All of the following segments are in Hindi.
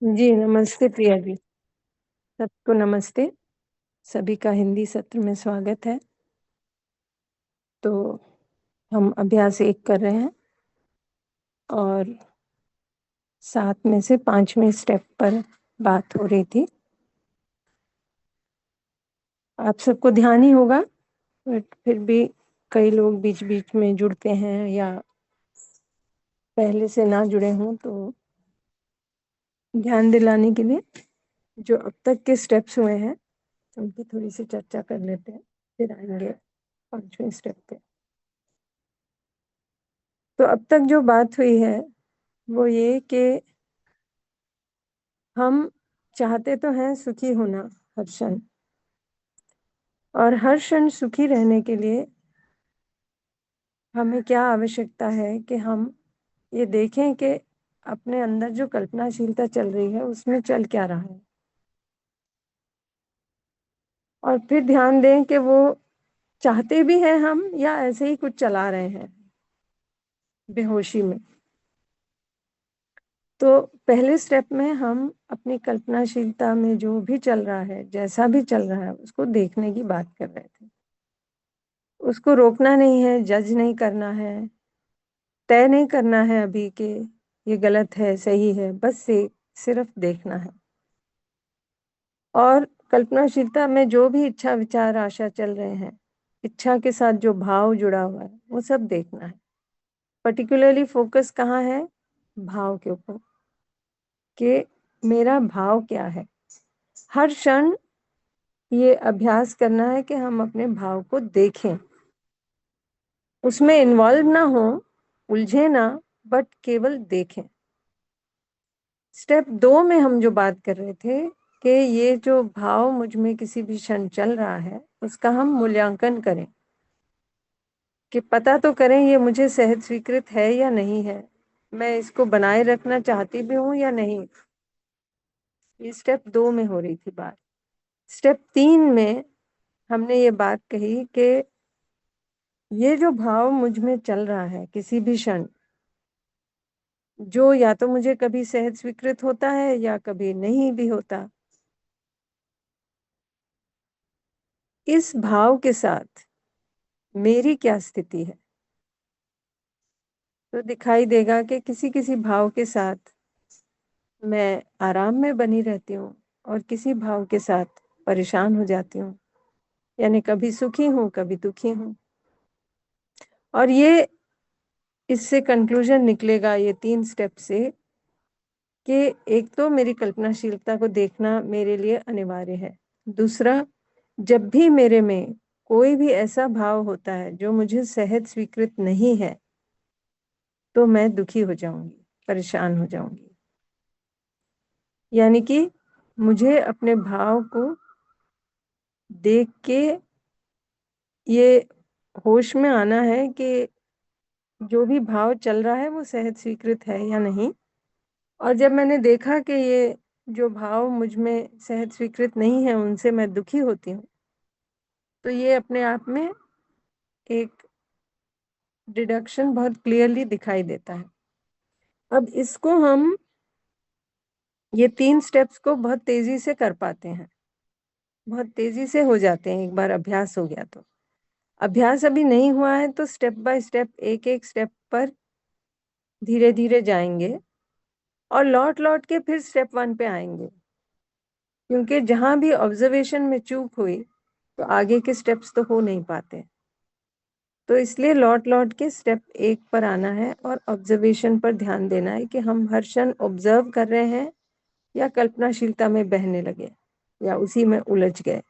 जी, नमस्ते प्रिया जी। सबको नमस्ते। सभी का हिंदी सत्र में स्वागत है। तो हम अभ्यास 1 कर रहे हैं और 7 में से 5वें स्टेप पर बात हो रही थी। आप सबको ध्यान ही होगा, बट फिर भी कई लोग बीच-बीच में जुड़ते हैं या पहले से ना जुड़े हों, तो ध्यान दिलाने के लिए जो अब तक के स्टेप्स हुए हैं, उनकी थोड़ी-सी चर्चा कर लेते हैं, फिर आएँगे 5वें स्टेप पे। तो अब तक जो बात हुई है, वो ये कि हम चाहते तो हैं सुखी होना हर क्षण, और हर क्षण सुखी रहने के लिए हमें क्या आवश्यकता है कि हम ये देखें कि अपने अंदर जो कल्पनाशीलता चल रही है उसमें चल क्या रहा है, और फिर ध्यान दें कि वो चाहते भी हैं हम या ऐसे ही कुछ चला रहे हैं बेहोशी में। तो पहले स्टेप में हम अपनी कल्पनाशीलता में जो भी चल रहा है, जैसा भी चल रहा है, उसको देखने की बात कर रहे थे। उसको रोकना नहीं है, जज नहीं करना है, तय नहीं करना है अभी कि ये गलत है, सही है, बस से सिर्फ देखना है। और कल्पनाशीलता में जो भी इच्छा, विचार, आशा चल रहे हैं, इच्छा के साथ जो भाव जुड़ा हुआ है, वो सब देखना है। पर्टिकुलरली फोकस कहाँ है? भाव के ऊपर, कि मेरा भाव क्या है? हर क्षण ये अभ्यास करना है कि हम अपने भाव को देखें। उसमें इन्वॉल्व ना हों, उलझे ना, बट केवल देखें। स्टेप 2 में हम जो बात कर रहे थे कि ये जो भाव मुझ में किसी भी क्षण चल रहा है, उसका हम मूल्यांकन करें, कि पता तो करें ये मुझे सहज स्वीकृत है या नहीं है, मैं इसको बनाए रखना चाहती भी हूँ या नहीं। ये स्टेप 2 में हो रही थी बात। स्टेप 3 में हमने ये बात कही कि ये जो भाव मुझ में चल रहा है किसी भी क्षण, जो या तो मुझे कभी सहज स्वीकृत होता है या कभी नहीं भी होता, इस भाव के साथ मेरी क्या स्थिति है? तो दिखाई देगा कि किसी-किसी भाव के साथ मैं आराम में बनी रहती हूँ और किसी भाव के साथ परेशान हो जाती हूँ। यानी कभी सुखी हूँ, कभी दुखी हूँ। और ये इससे कंक्लूज़न निकलेगा ये 3 स्टेप से, कि एक तो मेरी कल्पनाशीलता को देखना मेरे लिए अनिवार्य है। दूसरा, जब भी मेरे में कोई भी ऐसा भाव होता है जो मुझे सहज स्वीकृत नहीं है, तो मैं दुखी हो जाऊँगी, परेशान हो जाऊँगी। यानी कि मुझे अपने भाव को देख के ये होश में आना है कि जो भी भाव चल रहा है वो सहज स्वीकृत है या नहीं। और जब मैंने देखा कि ये जो भाव मुझ में सहज स्वीकृत नहीं है, उनसे मैं दुखी होती हूँ, तो ये अपने आप में एक डिडक्शन बहुत क्लियरली दिखाई देता है। अब इसको हम ये 3 स्टेप्स को बहुत तेज़ी से कर पाते हैं। बहुत तेज़ी से हो जाते हैं एक बार अभ्यास हो गया तो। अभ्यास अभी नहीं हुआ है तो स्टेप बाय स्टेप, एक-एक स्टेप पर धीरे-धीरे जाएँगे और लौट-लौट के फिर स्टेप 1 पे आएँगे। क्योंकि जहाँ भी ऑब्ज़र्वेशन में चूक हुई, तो आगे के स्टेप्स तो हो नहीं पाते। तो इसलिए लौट-लौट के स्टेप 1 पर आना है और ऑब्ज़र्वेशन पर ध्यान देना है कि हम हर क्षण ऑब्ज़र्व कर रहे हैं या कल्पनाशीलता में बहने लगे या उसी में उलझ गए।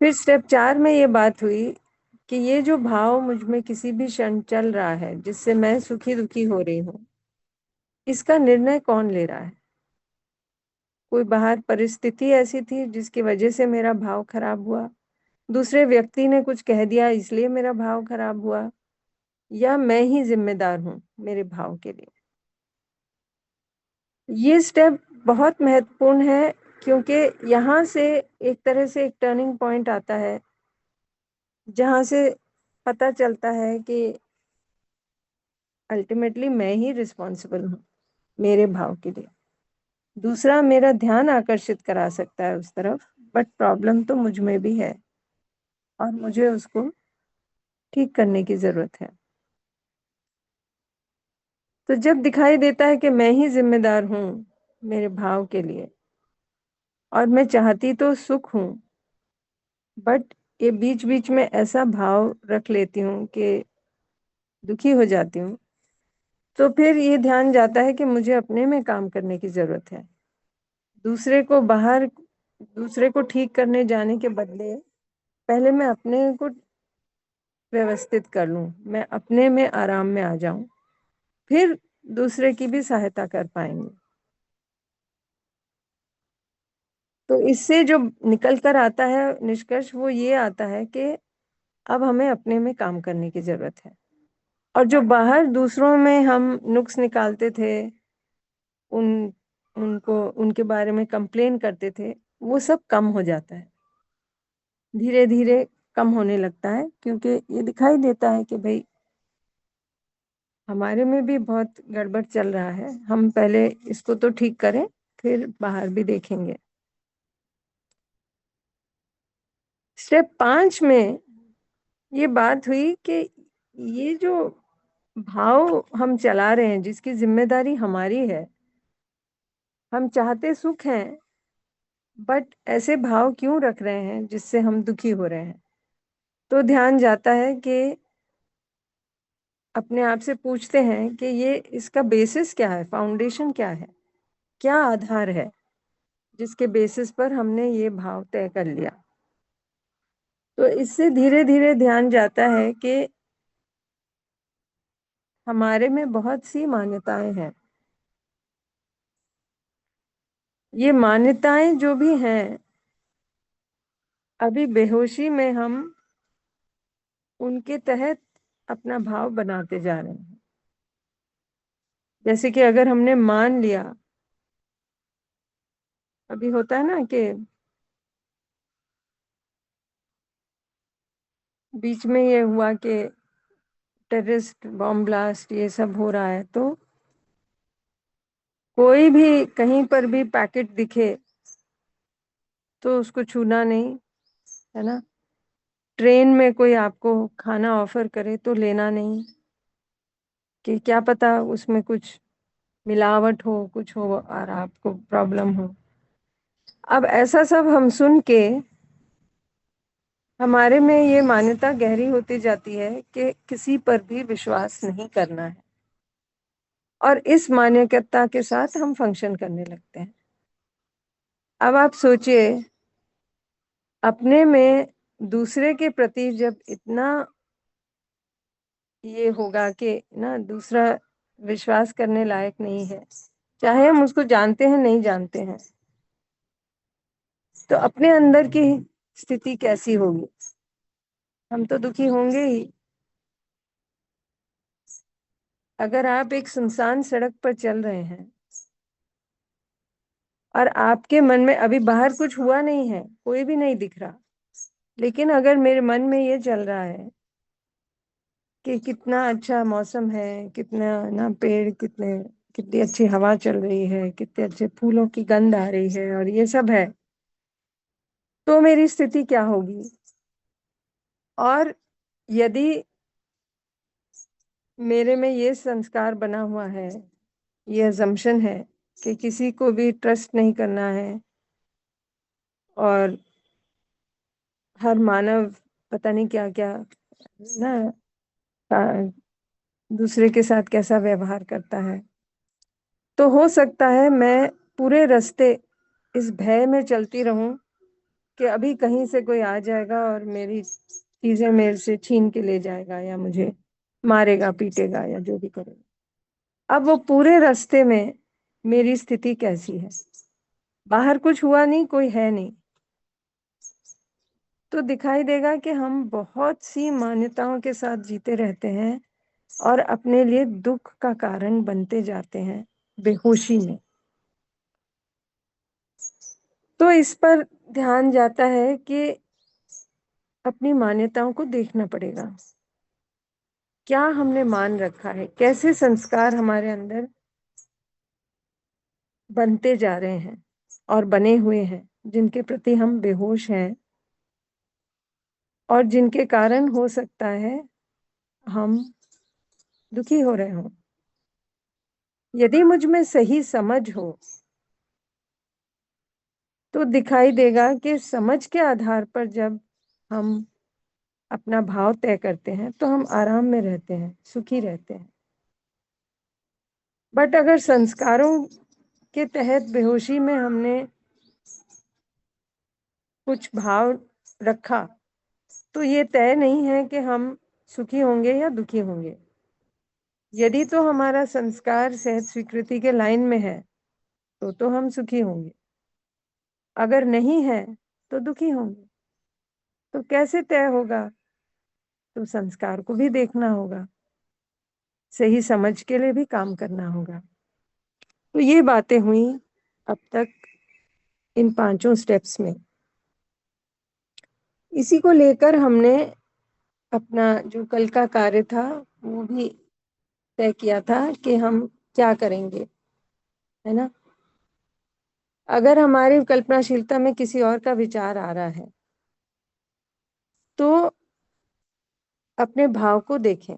फिर स्टेप 4 में ये बात हुई कि ये जो भाव मुझ में किसी भी क्षण चल रहा है, जिससे मैं सुखी-दुखी हो रही हूँ, इसका निर्णय कौन ले रहा है? कोई बाहर परिस्थिति ऐसी थी जिसकी वजह से मेरा भाव खराब हुआ, दूसरे व्यक्ति ने कुछ कह दिया इसलिए मेरा भाव खराब हुआ, या मैं ही ज़िम्मेदार हूँ मेरे भाव के लिए। ये स्टेप बहुत महत्वपूर्ण है, क्योंकि यहाँ से एक तरह से एक टर्निंग पॉइंट आता है, जहाँ से पता चलता है कि अल्टीमेटली मैं ही रिस्पॉन्सिबल हूँ। मेरे भाव के लिए। दूसरा मेरा ध्यान आकर्षित करा सकता है उस तरफ, बट प्रॉब्लम तो मुझ में भी है और मुझे उसको ठीक करने की ज़रूरत है। तो जब दिखाई देता है कि मैं ही ज़िम्मेदार हूँ मेरे भाव के लिए और मैं चाहती तो सुख हूँ, बट ये बीच-बीच में ऐसा भाव रख लेती हूँ कि दुखी हो जाती हूँ, तो फिर ये ध्यान जाता है कि मुझे अपने में काम करने की ज़रूरत है। दूसरे को बाहर दूसरे को ठीक करने जाने के बदले पहले मैं अपने को व्यवस्थित कर लूँ, मैं अपने में आराम में आ जाऊँ, फिर दूसरे की भी सहायता कर पाएँगे। तो इससे जो निकल कर आता है निष्कर्ष वो ये आता है कि अब हमें अपने में काम करने की ज़रूरत है। और जो बाहर दूसरों में हम नुक्स निकालते थे, उन उनको उनके बारे में कंप्लेन करते थे, वो सब कम हो जाता है। धीरे-धीरे कम होने लगता है क्योंकि ये दिखाई देता है कि भई हमारे में भी बहुत गड़बड़ चल रहा है। हम पहले इसको तो ठीक करें, फिर बाहर भी देखेंगे। स्टेप 5 में ये बात हुई कि ये जो भाव हम चला रहे हैं, जिसकी ज़िम्मेदारी हमारी है, हम चाहते सुख हैं, बट ऐसे भाव क्यों रख रहे हैं जिससे हम दुखी हो रहे हैं? तो ध्यान जाता है कि अपने आप से पूछते हैं कि ये इसका बेसिस क्या है, फाउंडेशन क्या है? क्या आधार है, जिसके बेसिस पर हमने ये भाव तय कर लिया? तो इससे धीरे-धीरे ध्यान जाता है कि हमारे में बहुत सी मान्यताएँ हैं। ये मान्यताएँ जो भी हैं, अभी बेहोशी में हम उनके तहत अपना भाव बनाते जा रहे हैं। जैसे कि अगर हमने मान लिया, अभी होता है ना कि बीच में ये हुआ कि टेररिस्ट बॉम्ब ब्लास्ट ये सब हो रहा है, तो कोई भी कहीं पर भी पैकेट दिखे, तो उसको छूना नहीं, है ना? ट्रेन में कोई आपको खाना ऑफ़र करे तो लेना नहीं, कि क्या पता उसमें कुछ मिलावट हो, कुछ हो और आपको प्रॉब्लम हो। अब ऐसा सब हम सुन के हमारे में ये मान्यता गहरी होती जाती है कि किसी पर भी विश्वास नहीं करना है और इस मान्यता के साथ हम फंक्शन करने लगते हैं। अब आप सोचिए, अपने में दूसरे के प्रति जब इतना ये होगा कि ना दूसरा विश्वास करने लायक नहीं है, चाहे हम उसको जानते हैं, नहीं जानते हैं, तो अपने अंदर की स्थिति कैसी होगी? हम तो दुखी होंगे ही। अगर आप एक सुनसान सड़क पर चल रहे हैं और आपके मन में अभी बाहर कुछ हुआ नहीं है, कोई भी नहीं दिख रहा, लेकिन अगर मेरे मन में ये चल रहा है कि कितना अच्छा मौसम है, कितना ना पेड़ कितने कितनी अच्छी हवा चल रही है, कितने अच्छे फूलों की गंध आ रही है और ये सब है, तो मेरी स्थिति क्या होगी? और यदि मेरे में ये संस्कार बना हुआ है, ये असम्पशन है कि किसी को भी ट्रस्ट नहीं करना है और हर मानव पता नहीं क्या-क्या ना अ, दूसरे के साथ कैसा व्यवहार करता है। तो हो सकता है मैं पूरे रास्ते इस भय में चलती रहूँ कि अभी कहीं से कोई आ जाएगा और मेरी चीज़ें मेरे से छीन के ले जाएगा या मुझे मारेगा, पीटेगा या जो भी करेगा। अब वो पूरे रास्ते में मेरी स्थिति कैसी है? बाहर कुछ हुआ नहीं, कोई है नहीं। तो दिखाई देगा कि हम बहुत सी मान्यताओं के साथ जीते रहते हैं और अपने लिए दुःख का कारण बनते जाते हैं, बेहोशी में। तो इस पर ध्यान जाता है कि अपनी मान्यताओं को देखना पड़ेगा। क्या हमने मान रखा है? कैसे संस्कार हमारे अंदर बनते जा रहे हैं और बने हुए हैं, जिनके प्रति हम बेहोश हैं और जिनके कारण हो सकता है हम दुखी हो रहे हों। यदि मुझ में सही समझ हो तो दिखाई देगा कि समझ के आधार पर जब हम अपना भाव तय करते हैं तो हम आराम में रहते हैं, सुखी रहते हैं। बट अगर संस्कारों के तहत बेहोशी में हमने कुछ भाव रखा तो ये तय नहीं है कि हम सुखी होंगे या दुखी होंगे। यदि तो हमारा संस्कार सहज स्वीकृति के लाइन में है तो हम सुखी होंगे, अगर नहीं है तो दुखी होंगे। तो कैसे तय होगा? तो संस्कार को भी देखना होगा, सही समझ के लिए भी काम करना होगा। तो ये बातें हुई अब तक इन 5 स्टेप्स में। इसी को लेकर हमने अपना जो कल का कार्य था वो भी तय किया था कि हम क्या करेंगे, है ना। अगर हमारी कल्पनाशीलता में किसी और का विचार आ रहा है तो अपने भाव को देखें।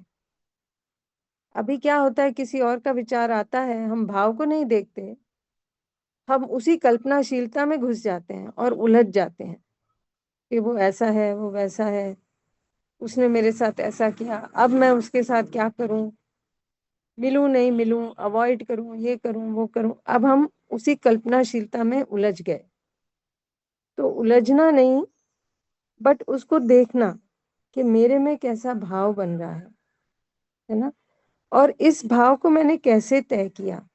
अभी क्या होता है, किसी और का विचार आता है, हम भाव को नहीं देखते, हम उसी कल्पनाशीलता में घुस जाते हैं और उलझ जाते हैं कि वो ऐसा है, वो वैसा है, उसने मेरे साथ ऐसा किया, अब मैं उसके साथ क्या करूं, मिलूं नहीं मिलूं, अवॉइड करूं, ये करूं वो करूं। अब हम उसी कल्पनाशीलता में उलझ गए। तो उलझना नहीं, बट उसको देखना कि मेरे में कैसा भाव बन रहा है ना। और इस भाव को मैंने कैसे तय किया,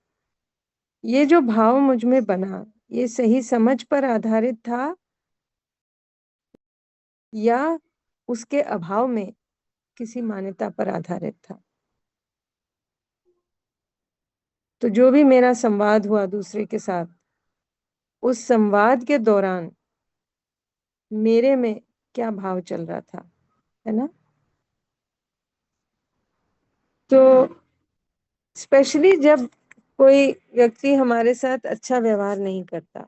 ये जो भाव मुझ में बना, ये सही समझ पर आधारित था या उसके अभाव में किसी मान्यता पर आधारित था। तो जो भी मेरा संवाद हुआ दूसरे के साथ, उस संवाद के दौरान मेरे में क्या भाव चल रहा था, है ना। तो स्पेशली जब कोई व्यक्ति हमारे साथ अच्छा व्यवहार नहीं करता,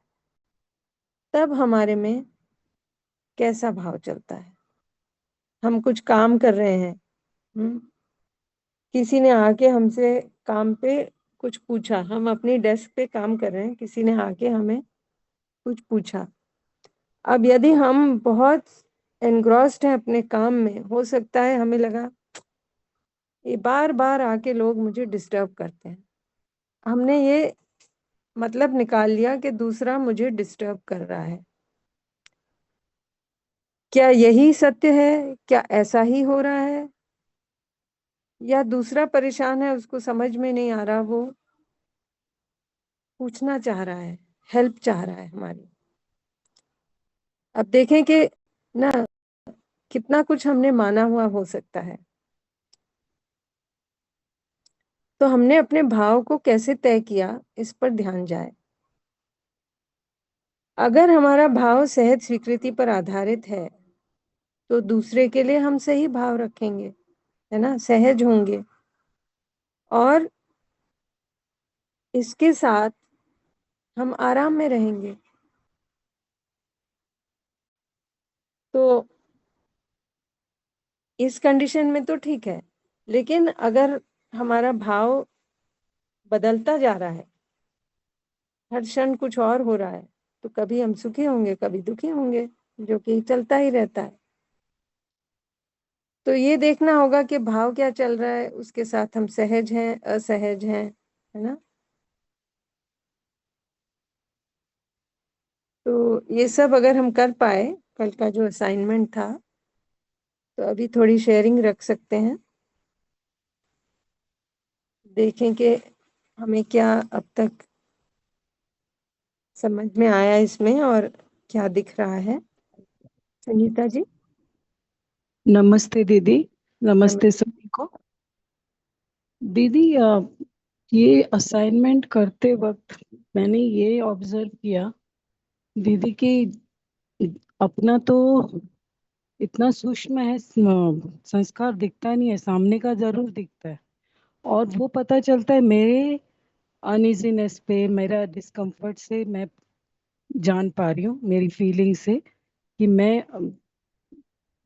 तब हमारे में कैसा भाव चलता है। हम कुछ काम कर रहे हैं, किसी ने आके हमसे काम पे कुछ पूछा, हम अपनी डेस्क पे काम कर रहे हैं, किसी ने आके हमें कुछ पूछा। अब यदि हम बहुत एनग्रॉस्ड हैं अपने काम में, हो सकता है हमें लगा ये बार बार आके लोग मुझे डिस्टर्ब करते हैं, हमने ये मतलब निकाल लिया कि दूसरा मुझे डिस्टर्ब कर रहा है। क्या यही सत्य है? क्या ऐसा ही हो रहा है, या दूसरा परेशान है, उसको समझ में नहीं आ रहा, वो पूछना चाह रहा है, हेल्प चाह रहा है हमारी। अब देखें कि ना कितना कुछ हमने माना हुआ हो सकता है। तो हमने अपने भाव को कैसे तय किया, इस पर ध्यान जाए। अगर हमारा भाव सहज स्वीकृति पर आधारित है तो दूसरे के लिए हम सही भाव रखेंगे, है ना, सहज होंगे, और इसके साथ हम आराम में रहेंगे। तो इस कंडीशन में तो ठीक है, लेकिन अगर हमारा भाव बदलता जा रहा है, हर क्षण कुछ और हो रहा है, तो कभी हम सुखी होंगे, कभी दुखी होंगे, जो कि चलता ही रहता है। तो ये देखना होगा कि भाव क्या चल रहा है, उसके साथ हम सहज हैं, असहज हैं, है ना। तो ये सब अगर हम कर पाए, कल का जो असाइनमेंट था, तो अभी थोड़ी शेयरिंग रख सकते हैं। देखें कि हमें क्या अब तक समझ में आया इसमें और क्या दिख रहा है। संगीता जी। नमस्ते दीदी। नमस्ते नमस्ते। सभी को। दीदी, ये असाइनमेंट करते वक्त मैंने ये ऑब्जर्व किया दीदी कि अपना तो इतना सूक्ष्म है, संस्कार दिखता नहीं है, सामने का जरूर दिखता है। और वो पता चलता है मेरे अनइजीनेस पे, मेरा डिस्कम्फर्ट से मैं जान पा रही हूँ, मेरी फीलिंग से, कि मैं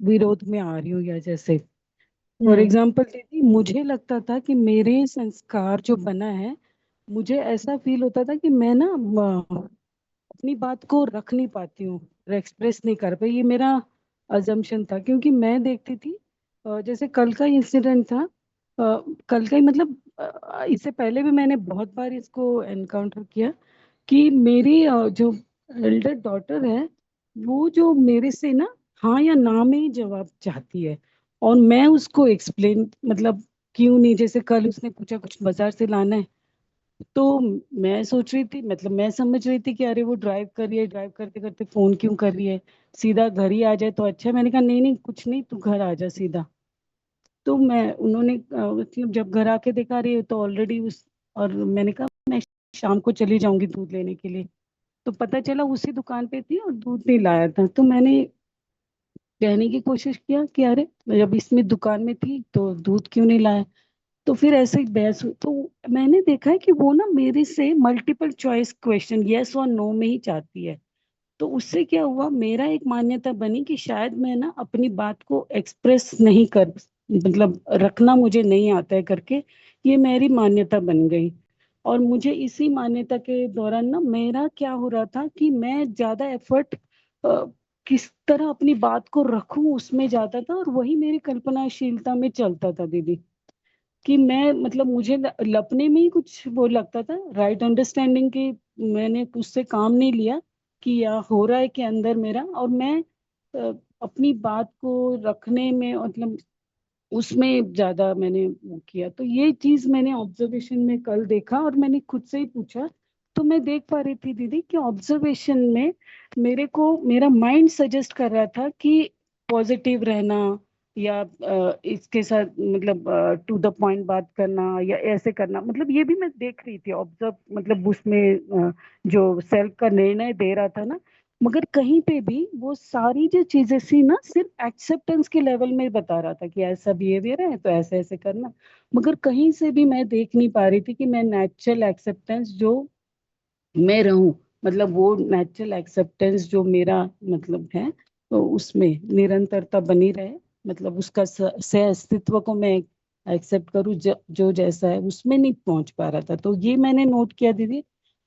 विरोध में आ रही हूँ, या जैसे फॉर हम्म। एग्जाम्पल दीदी, मुझे लगता था कि मेरे संस्कार जो बना है, मुझे ऐसा फील होता था कि मैं ना अपनी बात को रख नहीं पाती हूँ, एक्सप्रेस नहीं कर पाई। ये मेरा अजम्पशन था, क्योंकि मैं देखती थी जैसे कल का इंसिडेंट था, कल का ही मतलब, इससे पहले भी मैंने बहुत बार इसको एनकाउंटर किया, कि मेरी जो एल्डर डॉटर है, वो जो मेरे से ना हाँ या ना में ही जवाब चाहती है, और मैं उसको एक्सप्लेन, मतलब क्यों नहीं, जैसे कल उसने पूछा कुछ बाजार से लाना है, तो मैं सोच रही थी, मतलब मैं समझ रही थी कि अरे वो ड्राइव कर रही है, ड्राइव करते करते फोन क्यों कर रही है, सीधा घर ही आ जाए तो अच्छा है। मैंने कहा नहीं नहीं, कुछ नहीं, तू घर आ जा सीधा। तो मैं उन्होंने मतलब जब घर आके देखा रही है तो ऑलरेडी उस, और मैंने कहा मैं शाम को चली जाऊंगी दूध लेने के लिए, तो पता चला उसी दुकान पे थी और दूध नहीं लाया था। तो मैंने कहने की कोशिश किया कि अरे, जब इसमें दुकान में थी तो दूध क्यों नहीं लाया। तो फिर ऐसे ही बहस हुई। तो मैंने देखा है कि वो ना मेरे से मल्टीपल चॉइस क्वेश्चन, यस और नो में ही चाहती है। तो उससे क्या हुआ, मेरा एक मान्यता बनी कि शायद मैं ना अपनी बात को एक्सप्रेस नहीं कर, मतलब रखना मुझे नहीं आता है करके, ये मेरी मान्यता बन गई। और मुझे इसी मान्यता के दौरान ना मेरा क्या हो रहा था कि मैं ज्यादा एफर्ट किस तरह अपनी बात को रखूं उसमें जाता था, और वही मेरी कल्पनाशीलता में चलता था दीदी, कि मैं मतलब मुझे लपने में ही कुछ वो लगता था, राइट अंडरस्टैंडिंग की मैंने उससे काम नहीं लिया कि या हो रहा है कि अंदर मेरा, और मैं अपनी बात को रखने में, मतलब उसमें ज्यादा मैंने वो किया। तो ये चीज मैंने ऑब्जर्वेशन में कल देखा, और मैंने खुद से ही पूछा, तो मैं देख पा रही थी दीदी कि ऑब्जर्वेशन में मेरे को मेरा माइंड सजेस्ट कर रहा था कि पॉजिटिव रहना, या इसके साथ मतलब टू द पॉइंट बात करना, या ऐसे करना, मतलब ये भी मैं देख रही थी ऑब्जर्व, मतलब उसमें जो सेल्फ का निर्णय दे रहा था ना, मगर कहीं पे भी वो सारी जो चीजें थी ना, सिर्फ एक्सेप्टेंस के लेवल में बता रहा था कि ऐसा बिहेवियर है तो ऐसे ऐसे करना, मगर कहीं से भी मैं देख नहीं पा रही थी कि मैं नेचुरल एक्सेप्टेंस जो मैं रहूं, मतलब वो नेचुरल एक्सेप्टेंस जो मेरा मतलब है, तो उसमें निरंतरता बनी रहे, मतलब उसका सह अस्तित्व को मैं एक्सेप्ट करूं, जो जैसा है उसमें नहीं पहुंच पा रहा था। तो ये मैंने नोट किया दीदी,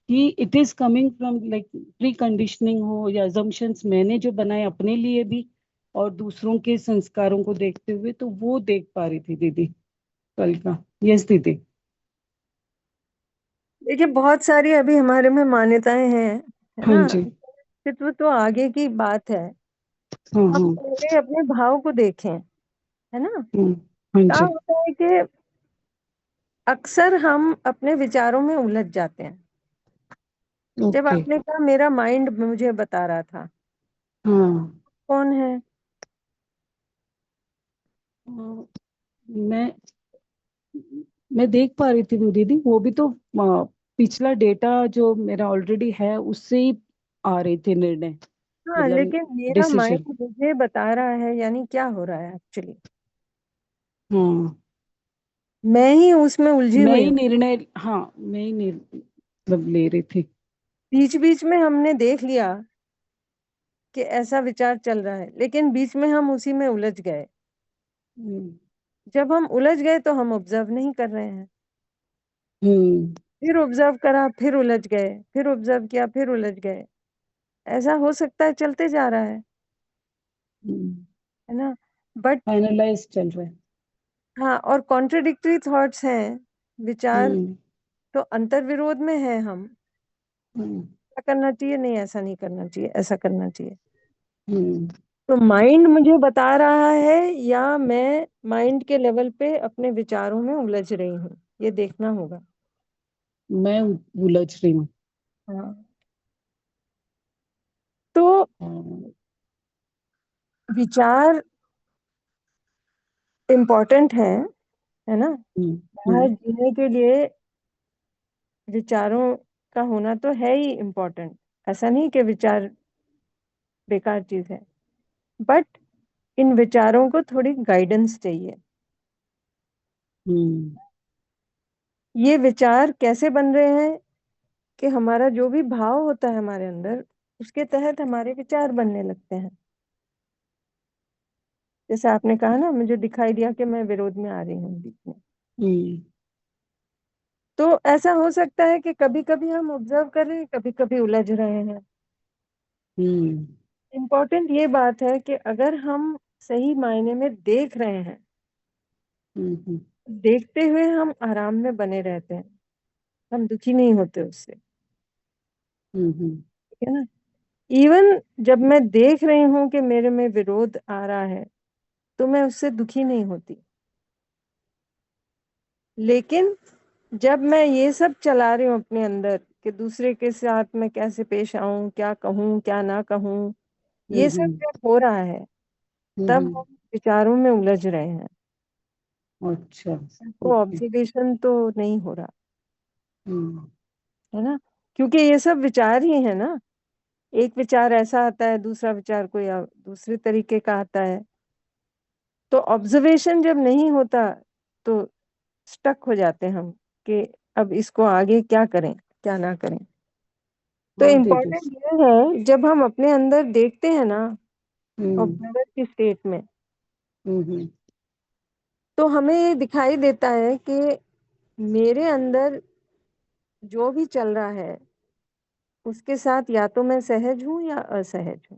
कि it is coming from like pre conditioning हो, या अजम्पशंस मैंने जो बनाए अपने लिए भी, और दूसरों के संस्कारों को देखते हुए, तो वो देख पा रही थी दीदी कल का। यस दीदी। देखिए, बहुत सारी अभी हमारे में मान्यताएं हैं, है हाँ ना। जी। अस्तित्व तो आगे की बात है। हाँ हम हाँ। पहले अपने भाव को देखें, है ना। हम्म, हाँ क्या जी। होता है कि अक्सर हम अपने विचारों में उलझ जाते हैं। जब ओके। आपने कहा मेरा माइंड मुझे बता रहा था, हाँ। कौन है? मैं मैं देख पा रही थी वो दीदी, वो भी तो पिछला डेटा जो मेरा ऑलरेडी है उससे ही आ रहे थे निर्णय, हाँ, मतलब लेकिन मेरा डिसीजन। माइंड मुझे बता रहा है, यानी क्या हो रहा है एक्चुअली। हाँ, मैं ही उसमें उलझी मैं हुई ही हूँ। निर्णय, हाँ मैं ही मतलब ले रही थी। बीच बीच में हमने देख लिया कि ऐसा विचार चल रहा है, लेकिन बीच में हम उसी में उलझ गए। हम्म। जब हम उलझ गए तो हम ऑब्जर्व नहीं कर रहे हैं। हम्म। फिर ऑब्जर्व करा, फिर उलझ गए, फिर ऑब्जर्व किया, फिर उलझ गए। ऐसा हो सकता है, चलते जा रहा है ना। बट फाइनलाइज चल रहा है। हाँ, और कॉन्ट्रडिक्टरी थॉट्स हैं, विचार हम्म। तो अंतर विरोध में है। हम हम्म। ऐसा करना चाहिए, नहीं ऐसा नहीं करना चाहिए, ऐसा करना चाहिए। हम्म। तो माइंड मुझे बता रहा है, या मैं माइंड के लेवल पे अपने विचारों में उलझ रही हूँ, ये देखना होगा। मैं उलझ रही हूँ। हाँ। तो हाँ। विचार इम्पोर्टेंट है ना। हम्म। बाहर जीने के लिए विचारों का होना तो है ही इम्पोर्टेंट। ऐसा नहीं कि विचार बेकार चीज है, बट इन विचारों को थोड़ी गाइडेंस चाहिए। हम्म। ये विचार कैसे बन रहे हैं कि हमारा जो भी भाव होता है हमारे अंदर, उसके तहत हमारे विचार बनने लगते हैं। जैसे आपने कहा ना, मुझे दिखाई दिया कि मैं विरोध में आ रही हूँ बीच में। हम्म तो ऐसा हो सकता है कि कभी कभी हम ऑब्जर्व कर रहे हैं, कभी कभी उलझ रहे हैं। हम्म इम्पोर्टेंट ये बात है कि अगर हम सही मायने में देख रहे हैं, हम्म देखते हुए हम आराम में बने रहते हैं, हम दुखी नहीं होते उससे। हम्म ठीक है ना। इवन जब मैं देख रही हूँ कि मेरे में विरोध आ रहा है, तो मैं उससे दुखी नहीं होती। लेकिन जब मैं ये सब चला रही हूँ अपने अंदर कि दूसरे के साथ मैं कैसे पेश आऊं, क्या कहूँ क्या ना कहूँ, ये सब हम्म जब हो रहा है, तब हम्म हम विचारों में उलझ रहे हैं। अच्छा। तो ओके। ऑब्जर्वेशन तो नहीं हो रहा हम्म है ना। क्योंकि ये सब विचार ही है ना। एक विचार ऐसा आता है, दूसरा विचार कोई दूसरे तरीके का आता है। तो ऑब्जर्वेशन जब नहीं होता, तो स्टक हो जाते हैं हम कि अब इसको आगे क्या करें क्या ना करें। तो व्हाट इट इम्पोर्टेंट इज। ये है, जब हम अपने अंदर देखते हैं ना, हम्म ऑब्जर्वर की स्टेट में, हम्म तो हमें ये दिखाई देता है कि मेरे अंदर जो भी चल रहा है, उसके साथ या तो मैं सहज हूं या असहज हूं।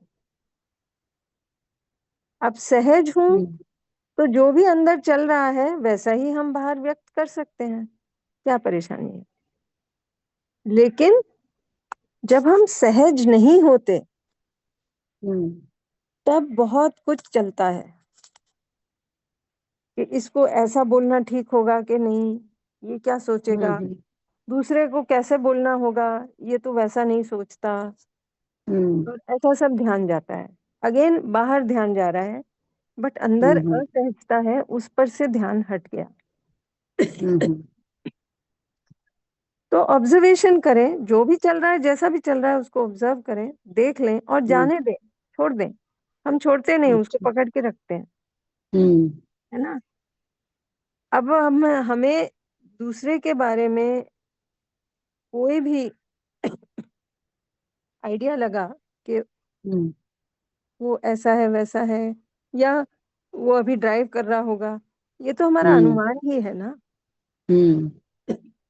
अब सहज हूं, हम्म तो जो भी अंदर चल रहा है वैसा ही हम बाहर व्यक्त कर सकते हैं, क्या परेशानी है। लेकिन जब हम सहज नहीं होते, हम्म तब बहुत कुछ चलता है कि इसको ऐसा बोलना ठीक होगा कि नहीं, ये क्या सोचेगा, हम्म दूसरे को कैसे बोलना होगा, ये तो वैसा नहीं सोचता। हम्म और ऐसा सब ध्यान जाता है। अगेन बाहर ध्यान जा रहा है, बट अंदर हम्म असहजता है, उस पर से ध्यान हट गया। हम्म तो ऑब्जर्वेशन करें, जो भी चल रहा है जैसा भी चल रहा है उसको ऑब्जर्व करें, देख लें और हम्म जाने दें, छोड़ दें। हम छोड़ते नहीं, उसको अच्छा। पकड़ के रखते हैं, हम्म है ना। अब हमें दूसरे के बारे में कोई भी आइडिया लगा कि हम्म वो ऐसा है वैसा है, या वो अभी ड्राइव कर रहा होगा, ये तो हमारा हम्म अनुमान ही है ना। हम्म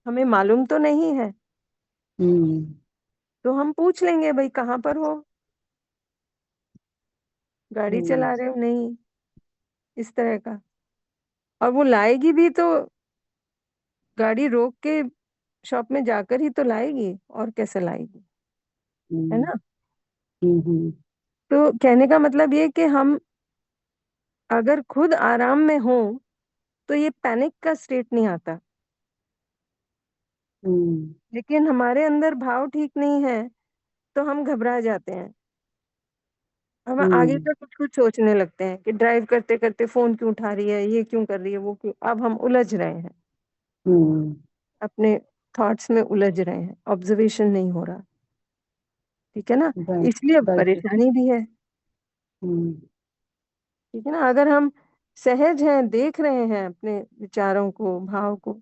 हमें मालूम तो नहीं है। हम्म तो हम पूछ लेंगे, भाई कहाँ पर हो, गाड़ी हम्म चला रहे हो नहीं, इस तरह का। और वो लाएगी भी तो गाड़ी रोक के शॉप में जाकर ही तो लाएगी, और कैसे लाएगी, है हम्म ना। हम्म तो कहने का मतलब ये कि हम अगर खुद आराम में हो, तो ये पैनिक का स्टेट नहीं आता। हम्म लेकिन हमारे अंदर भाव ठीक नहीं है, तो हम घबरा जाते हैं। हम आगे हम्म का कुछ कुछ सोचने लगते हैं कि ड्राइव करते करते फोन क्यों उठा रही है, ये क्यों कर रही है, वो क्यों। अब हम उलझ रहे हैं, हम्म अपने थॉट्स में उलझ रहे हैं, ऑब्जर्वेशन नहीं हो रहा। ठीक है ना। राइट। इसलिए राइट। परेशानी भी है। हम्म ठीक है ना। अगर हम सहज हैं, देख रहे हैं अपने विचारों को, भाव को,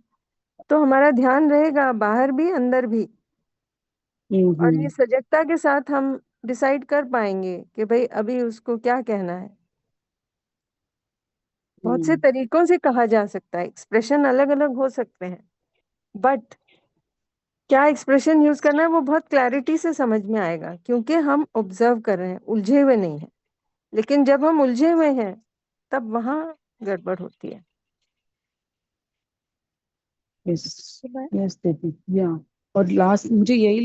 तो हमारा ध्यान रहेगा बाहर भी अंदर भी। और ये हम्म सजगता के साथ हम डिसाइड कर पाएंगे कि भाई अभी उसको क्या कहना है। बहुत से हम्म तरीकों से कहा जा सकता है, एक्सप्रेशन अलग अलग हो सकते हैं, बट क्या एक्सप्रेशन यूज करना है वो बहुत क्लैरिटी से समझ में आएगा, क्योंकि हम ऑब्जर्व कर रहे हैं, उलझे हुए नहीं हैं। लेकिन जब हम उलझे हुए हैं, तब वहां गड़बड़ होती है। यस। यस दीदी। या और लास्ट मुझे यही